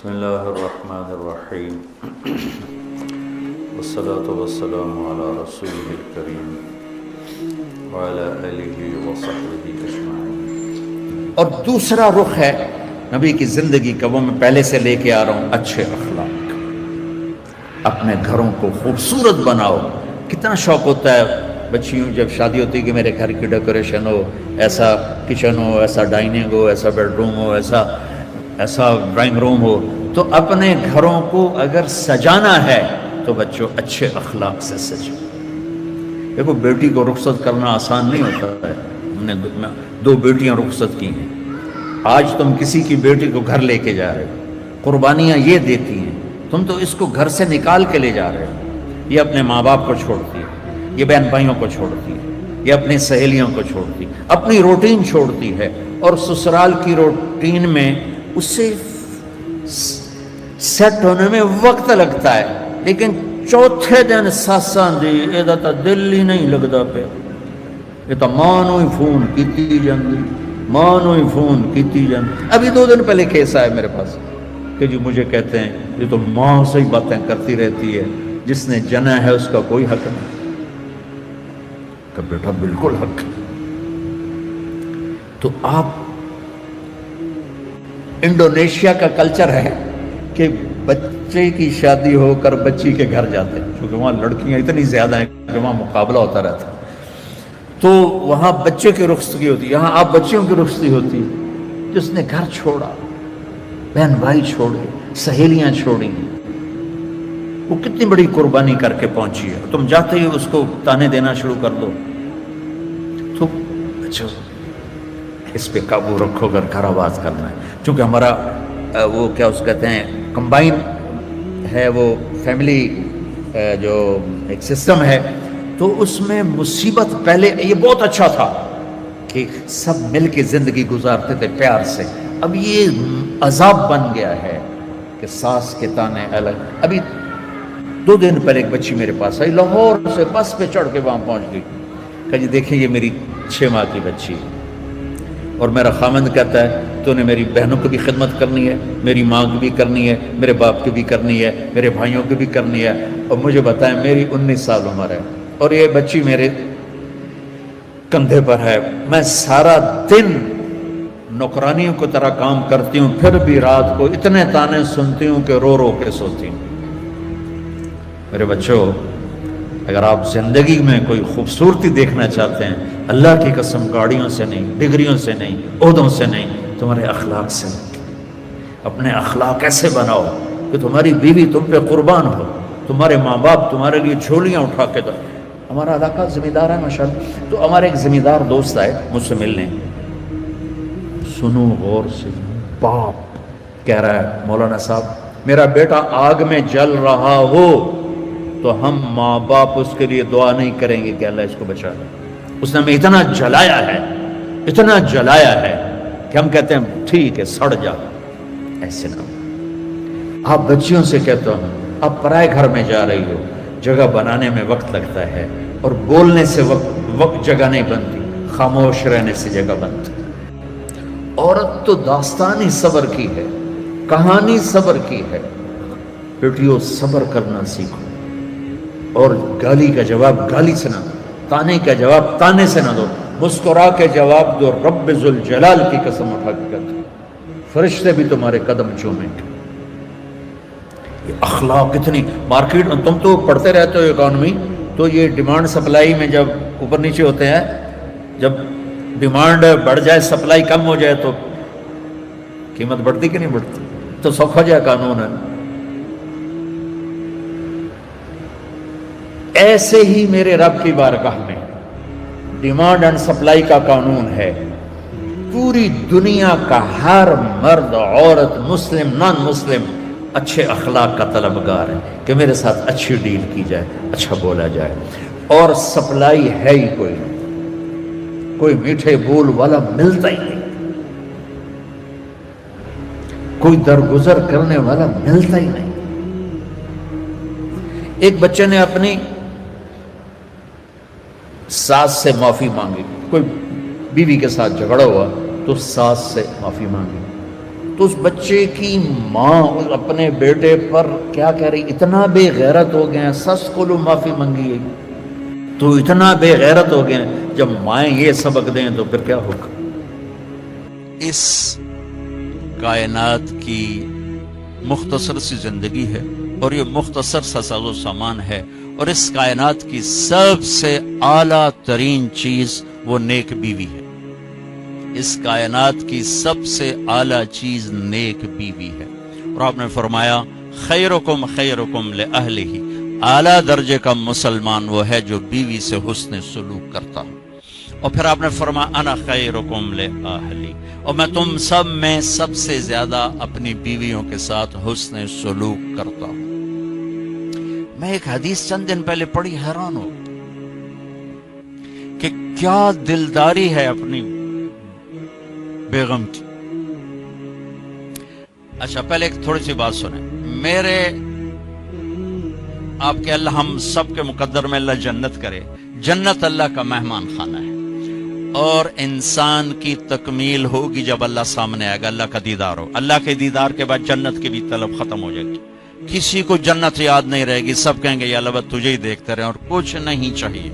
بسم اللہ الرحمن الرحیم والصلاة والسلام علی رسولہ الکریم وعلی آلہ وصحبہ اجمعین۔ اور دوسرا رخ ہے نبی کی زندگی کا، وہ میں پہلے سے لے کے آ رہا ہوں، اچھے اخلاق۔ اپنے گھروں کو خوبصورت بناؤ۔ کتنا شوق ہوتا ہے بچیوں جب شادی ہوتی ہے کہ میرے گھر کی ڈیکوریشن ہو، ایسا کچن ہو، ایسا ڈائننگ ہو، ایسا بیڈ روم ہو، ایسا ڈرائنگ روم ہو۔ تو اپنے گھروں کو اگر سجانا ہے تو بچوں اچھے اخلاق سے سجو۔ دیکھو بیٹی کو رخصت کرنا آسان نہیں ہوتا ہے۔ ہم نے 2 بیٹیاں رخصت کی ہیں۔ آج تم کسی کی بیٹی کو گھر لے کے جا رہے ہو، قربانیاں یہ دیتی ہیں، تم تو اس کو گھر سے نکال کے لے جا رہے ہو۔ یہ اپنے ماں باپ کو چھوڑتی ہے، یہ بہن بھائیوں کو چھوڑتی ہے، یہ اپنی سہیلیوں کو چھوڑتی ہے، اپنی روٹین چھوڑتی ہے، اور سسرال کی روٹین میں اسے سیٹ ہونے میں وقت لگتا ہے، لیکن چوتھے دن ساساں دی ایدا تا دل ہی نہیں لگتا پہ۔ یہ تو ماں نو ہی فون کیتی جاندی، ماں نو ہی فون کیتی جاندی۔ ابھی 2 دن پہلے کیس آیا میرے پاس کہ جی مجھے کہتے ہیں یہ تو ماں سے ہی باتیں کرتی رہتی ہے، جس نے جنا ہے اس کا کوئی حق نہیں۔ کہ بیٹا بالکل حق ہے۔ تو آپ انڈونیشیا کا کلچر ہے کہ بچے کی شادی ہو کر بچی کے گھر جاتے ہیں، کیونکہ وہاں لڑکیاں اتنی زیادہ ہیں کہ وہاں مقابلہ ہوتا رہتا ہے، تو وہاں بچے کی رخصتی ہوتی ہے، یہاں آپ بچیوں کی رخصتی ہوتی ہے۔ جس نے گھر چھوڑا، بہن بھائی چھوڑے، سہیلیاں چھوڑی، وہ کتنی بڑی قربانی کر کے پہنچی ہے، تم جاتے ہی اس کو تانے دینا شروع کر دو۔ تو اچھا اس پہ قابو رکھو اگر گھر آباد کرنا ہے، چونکہ ہمارا وہ کیا اس کہتے ہیں کمبائن ہے، وہ فیملی جو ایک سسٹم ہے، تو اس میں مصیبت پہلے یہ بہت اچھا تھا کہ سب مل کے زندگی گزارتے تھے پیار سے۔ اب یہ عذاب بن گیا ہے کہ ساس کے تانے الگ۔ ابھی 2 دن پہلے ایک بچی میرے پاس آئی، لاہور سے بس پہ چڑھ کے وہاں پہنچ گئی، کہ جی دیکھیں یہ میری 6 ماہ کی بچی ہے، اور میرا خامند کہتا ہے تو نے میری بہنوں کی بھی خدمت کرنی ہے، میری ماں کی بھی کرنی ہے، میرے باپ کی بھی کرنی ہے، میرے بھائیوں کی بھی کرنی ہے، اور مجھے بتائیں میری 19 سال عمر ہے اور یہ بچی میرے کندھے پر ہے، میں سارا دن نوکرانیوں کی طرح کام کرتی ہوں، پھر بھی رات کو اتنے تانے سنتی ہوں کہ رو رو کے سوتی ہوں۔ میرے بچوں، اگر آپ زندگی میں کوئی خوبصورتی دیکھنا چاہتے ہیں، اللہ کی قسم گاڑیوں سے نہیں، ڈگریوں سے نہیں، عہدوں سے نہیں، تمہارے اخلاق سے۔ اپنے اخلاق ایسے بناؤ کہ تمہاری بیوی تم پہ قربان ہو، تمہارے ماں باپ تمہارے لیے جھولیاں اٹھا کے دو۔ ہمارا علاقہ زمیندار ہے ماشاءاللہ، تو ہمارے ایک زمیندار دوست آئے مجھ سے ملنے، سنو غور سے، باپ کہہ رہا ہے مولانا صاحب میرا بیٹا آگ میں جل رہا ہو تو ہم ماں باپ اس کے لیے دعا نہیں کریں گے کہ اللہ اس کو بچا لے، اس نے ہمیں اتنا جلایا ہے، اتنا جلایا ہے کہ ہم کہتے ہیں ٹھیک ہے سڑ جا۔ ایسے نہ آپ بچیوں سے کہتے ہو، آپ پرائے گھر میں جا رہی ہو، جگہ بنانے میں وقت لگتا ہے، اور بولنے سے وقت جگہ نہیں بنتی، خاموش رہنے سے جگہ بنتی۔ عورت تو داستانی صبر کی ہے، کہانی صبر کی ہے۔ بیٹیوں صبر کرنا سیکھو، اور گالی کا جواب گالی سے نہ دو، تانے کا جواب تانے سے نہ دو، مسکرا کے جواب دو، رب ذوالجلال کی قسم اٹھا کے کہتے ہیں فرشتے بھی تمہارے قدم چومیں گے۔ یہ اخلاق اتنی مارکیٹ میں، تم تو پڑھتے رہتے ہو اکانومی، تو یہ ڈیمانڈ سپلائی میں جب اوپر نیچے ہوتے ہیں، جب ڈیمانڈ بڑھ جائے سپلائی کم ہو جائے تو قیمت بڑھتی کہ نہیں بڑھتی؟ تو سوکھا جائے قانون ہے۔ ایسے ہی میرے رب کی بارگاہ میں ڈیمانڈ اینڈ سپلائی کا قانون ہے۔ پوری دنیا کا ہر مرد، عورت، مسلم، نان مسلم اچھے اخلاق کا طلبگار ہے کہ میرے ساتھ اچھی ڈیل کی جائے، اچھا بولا جائے، اور سپلائی ہے ہی کوئی میٹھے بول والا ملتا ہی نہیں، کوئی درگزر کرنے والا ملتا ہی نہیں۔ ایک بچے نے اپنی ساس سے معافی مانگی، کوئی بیوی کے ساتھ جھگڑا ہوا تو ساس سے معافی مانگی، تو تو اس بچے کی ماں اپنے بیٹے پر کیا کہہ رہی، اتنا بے غیرت ہو گئے ہیں، سس کو لو معافی منگی ہے، تو اتنا بے غیرت ہو گئے ہیں، جب مائیں یہ سبق دیں تو پھر کیا ہوگا؟ اس کائنات کی مختصر سی زندگی ہے اور یہ مختصر سا ساز و سامان ہے، اور اس کائنات کی سب سے اعلیٰ ترین چیز وہ نیک بیوی ہے۔ اس کائنات کی سب سے اعلیٰ چیز نیک بیوی ہے، اور آپ نے فرمایا خیرکم خیرکم لأہلہ، اعلیٰ درجے کا مسلمان وہ ہے جو بیوی سے حسن سلوک کرتا ہو۔ اور پھر آپ نے فرمایا انا خیرکم لأہلی، اور میں تم سب میں سب سے زیادہ اپنی بیویوں کے ساتھ حسن سلوک کرتا ہوں۔ میں ایک حدیث چند دن پہلے پڑھی، حیران ہو کہ کیا دلداری ہے اپنی بیگم کی۔ اچھا پہلے ایک تھوڑی سی بات سنیں، میرے آپ کے اللہ ہم سب کے مقدر میں اللہ جنت کرے، جنت اللہ کا مہمان خانہ ہے، اور انسان کی تکمیل ہوگی جب اللہ سامنے آئے گا، اللہ کا دیدار ہو، اللہ کے دیدار کے بعد جنت کی بھی طلب ختم ہو جائے گی، کسی کو جنت یاد نہیں رہے گی، سب کہیں گے یا اللہ بس تجھے ہی دیکھتے رہے، اور کچھ نہیں چاہیے۔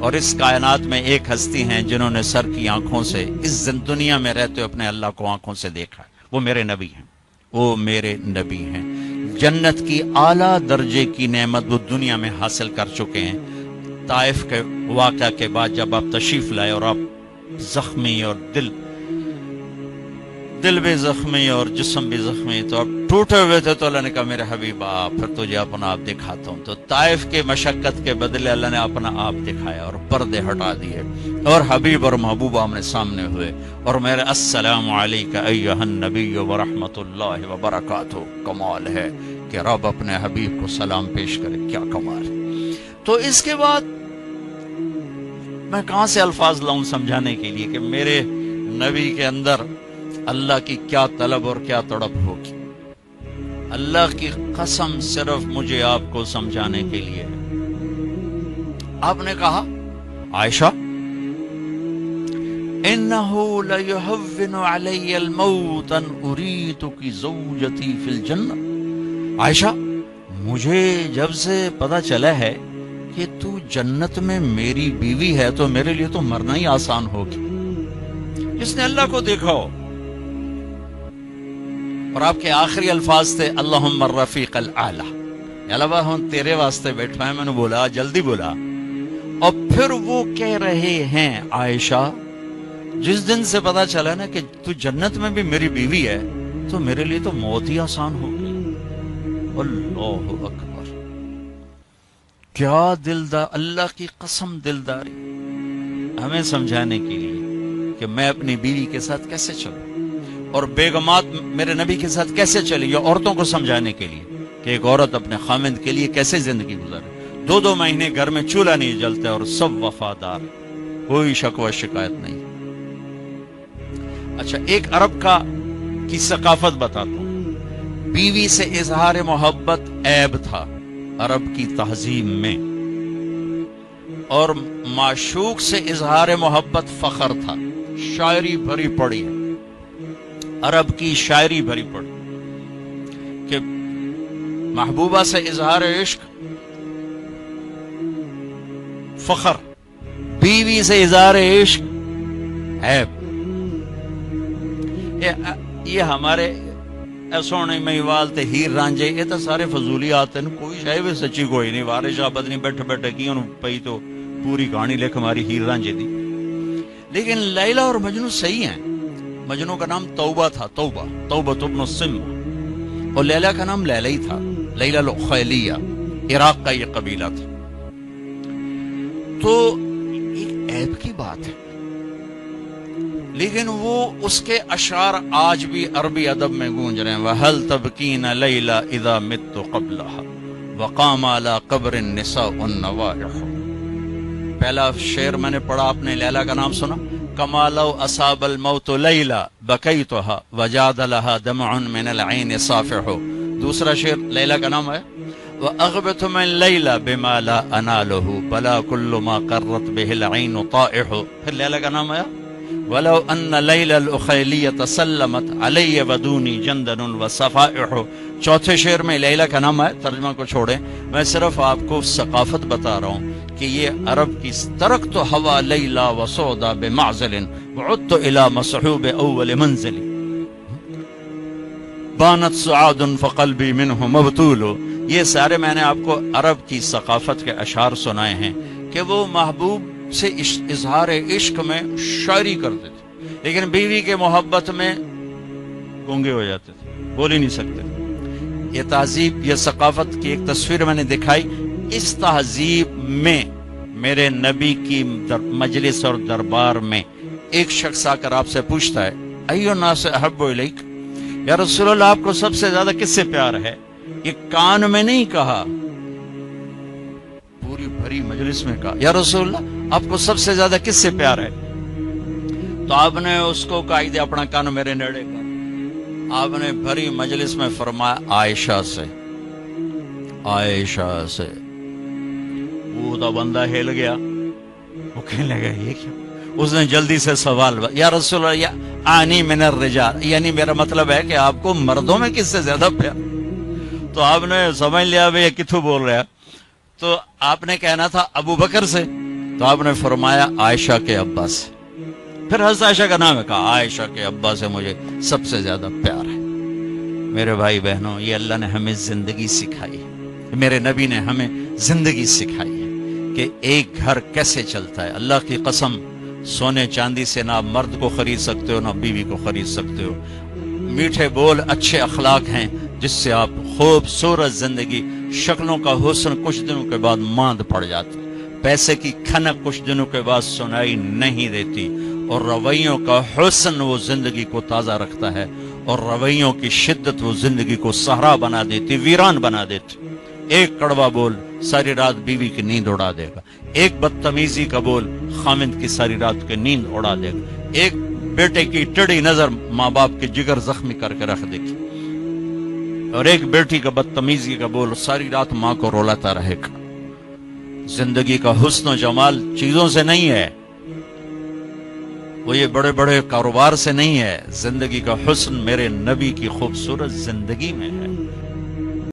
اور اس کائنات میں ایک ہستی ہیں جنہوں نے سر کی آنکھوں سے اس دنیا میں رہتے ہوئے اپنے اللہ کو آنکھوں سے دیکھا ہے، وہ میرے نبی ہیں، وہ میرے نبی ہیں۔ جنت کی اعلیٰ درجے کی نعمت وہ دنیا میں حاصل کر چکے ہیں۔ طائف کے واقعہ کے بعد جب آپ تشریف لائے اور آپ زخمی اور دل بھی زخمی اور جسم بھی زخمی، تو آپ ٹوٹے ہوئے تھے، تو اللہ نے کہا میرے حبیب پھر تجھے اپنا آپ دکھاتا ہوں۔ تو طائف کے مشقت کے بدلے اللہ نے اپنا آپ دکھایا اور پردے ہٹا دیے، اور حبیب اور محبوب آمنے سامنے ہوئے، اور میرے السلام علیک ایھا النبی ورحمۃ اللہ وبرکاتہ۔ کمال ہے کہ رب اپنے حبیب کو سلام پیش کرے، کیا کمال ہے۔ تو اس کے بعد میں کہاں سے الفاظ لاؤں سمجھانے کے لیے کہ میرے نبی کے اندر اللہ کی کیا طلب اور کیا تڑپ ہوگی۔ اللہ کی قسم صرف مجھے آپ کو سمجھانے کے لیے آپ نے کہا عائشہ انہو لیہون علی الموت ان اریتک زوجتی فی الجنہ۔ عائشہ مجھے جب سے پتا چلا ہے کہ تو جنت میں میری بیوی ہے تو میرے لیے تو مرنا ہی آسان ہوگی۔ جس نے اللہ کو دیکھا ہو، اور آپ کے آخری الفاظ تھے اللہم الرفیق الاعلی، یا اللہ ہم تیرے واسطے بیٹھا ہے، میں نے بولا جلدی بولا۔ اور پھر وہ کہہ رہے ہیں عائشہ جس دن سے پتا چلا نا کہ تو جنت میں بھی میری بیوی ہے تو میرے لیے تو موت ہی آسان ہو گئی۔ اللہ اکبر، کیا دلدار، اللہ کی قسم دلداری ہمیں سمجھانے کے لیے کہ میں اپنی بیوی کے ساتھ کیسے چلوں، اور بیگمات میرے نبی کے ساتھ کیسے چلی، یہ عورتوں کو سمجھانے کے لیے کہ ایک عورت اپنے خامند کے لیے کیسے زندگی گزارے۔ 2 مہینے گھر میں چولہا نہیں جلتا اور سب وفادار، کوئی شکوہ شکایت نہیں۔ اچھا ایک عرب کی ثقافت بتاتا ہوں، بیوی سے اظہار محبت عیب تھا عرب کی تہذیب میں، اور معشوق سے اظہار محبت فخر تھا۔ شاعری بھری پڑی ہے، عرب کی شاعری بھری پڑی کہ محبوبہ سے اظہار عشق فخر، بیوی سے اظہار عشق عیب۔ یہ ہمارے سونے میوال تے ہیر رانجے یہ تو سارے فضولیات ہیں، کوئی شاید بھی سچی کوئی نہیں۔ وارث شاہ بدنی بیٹھے بیٹھے کی انہوں پئی تو پوری کہانی لکھ ہماری ہیر رانجے دی۔ لیکن لیلا اور مجنو صحیح ہیں۔ مجنو کا نام توبہ تھا، توبہ ابن السم، اور لیلا کا نام لیلا ہی تھا، لیلا الخیلیہ، عراق کا یہ قبیلہ تھا۔ تو ایک عیب کی بات ہے، لیکن وہ اس کے اشعار آج بھی عربی ادب میں گونج رہے ہیں۔ وَهَلْ تَبْكِينَ لَيْلَا إِذَا مِتُّ قَبْلَهَا وَقَامَ عَلَى قَبْرِ النِّسَاءُ النَّوَائِحُ۔ پہلا شعر میں نے پڑھا، آپ نے لیلا کا نام سنا، كَمَا لَوْ أَصَابَ الْمَوْتُ لَيْلَا بَكَيْتُهَا وَجَادَ لَهَا دَمْعٌ مِنَ الْعَيْنِ صَافِحُ۔ دوسرا شعر لیلا کا نام ہے وَأَغْبِتُ مِنْ لَيْلَا بِمَا لَا أَنَالُهُ بَلَا كُلُّ مَا قَرَّتْ بِهِ الْعَيْنُ طَائِحُ۔ پھر لیلا کا نام ہے ولو ان لیل الاخیلیۃ سلمت علی ودونی جندن وصفائح. چوتھے شعر میں لیلا کا نام ہے، ترجمہ کو چھوڑیں، میں صرف آپ کو ثقافت بتا رہا ہوں کہ یہ عرب کی ترکت ہوا لیلا وسودا بمعزل وعدت الی مصحوب اول منزل بانت سعاد فقلبی منہ مبتول. یہ سارے میں نے آپ کو عرب کی ثقافت کے اشعار سنائے ہیں کہ وہ محبوب سے اظہار عشق میں شاعری کرتے تھے، لیکن بیوی کے محبت میں گونگے ہو جاتے تھے، بول ہی نہیں سکتے. یہ تہذیب، یہ ثقافت کی ایک تصویر میں نے دکھائی. اس تہذیب میں میرے نبی کی مجلس اور دربار میں ایک شخص آ کر آپ سے پوچھتا ہے ایو الناس احب الیک، یا رسول اللہ آپ کو سب سے زیادہ کس سے پیار ہے؟ یہ کان میں نہیں کہا، پوری بھری مجلس میں کہا یا رسول اللہ آپ کو سب سے زیادہ کس سے پیار ہے؟ تو آپ نے اس کو قائد اپنا کان میرے نیڑے کا، آپ نے بھری مجلس میں فرمایا عائشہ سے، عائشہ سے. وہ تو بندہ ہل گیا، وہ کہنے لگا یہ کیا؟ اس نے جلدی سے سوال، یا رسول اللہ یا آنی من الرجال، یعنی میرا مطلب ہے کہ آپ کو مردوں میں کس سے زیادہ پیار؟ تو آپ نے سمجھ لیا بھئی یہ کتھو بول رہا ہے، تو آپ نے کہنا تھا ابو بکر سے، تو آپ نے فرمایا عائشہ کے ابا سے. پھر حضرت عائشہ کا نام ہے، کہا عائشہ کے ابا سے مجھے سب سے زیادہ پیار ہے. میرے بھائی بہنوں، یہ اللہ نے ہمیں زندگی سکھائی، میرے نبی نے ہمیں زندگی سکھائی ہے کہ ایک گھر کیسے چلتا ہے. اللہ کی قسم، سونے چاندی سے نہ مرد کو خرید سکتے ہو نہ بیوی کو خرید سکتے ہو. میٹھے بول، اچھے اخلاق ہیں جس سے آپ خوبصورت زندگی، شکلوں کا حسن کچھ دنوں کے بعد ماند پڑ جاتا، پیسے کی کھنک کچھ دنوں کے بعد سنائی نہیں دیتی، اور رویوں کا حسن وہ زندگی کو تازہ رکھتا ہے، اور رویوں کی شدت وہ زندگی کو صحرا بنا دیتی، ویران بنا دیتی. ایک کڑوا بول ساری رات بیوی کی نیند اڑا دے گا، ایک بدتمیزی کا بول خامند کی ساری رات کی نیند اڑا دے گا، ایک بیٹے کی ٹیڑھی نظر ماں باپ کے جگر زخمی کر کے رکھ دے گی، اور ایک بیٹی کا بدتمیزی کا بول ساری رات ماں کو رولاتا رہے گا. زندگی کا حسن و جمال چیزوں سے نہیں ہے، وہ یہ بڑے بڑے کاروبار سے نہیں ہے. زندگی کا حسن میرے نبی کی خوبصورت زندگی میں ہے.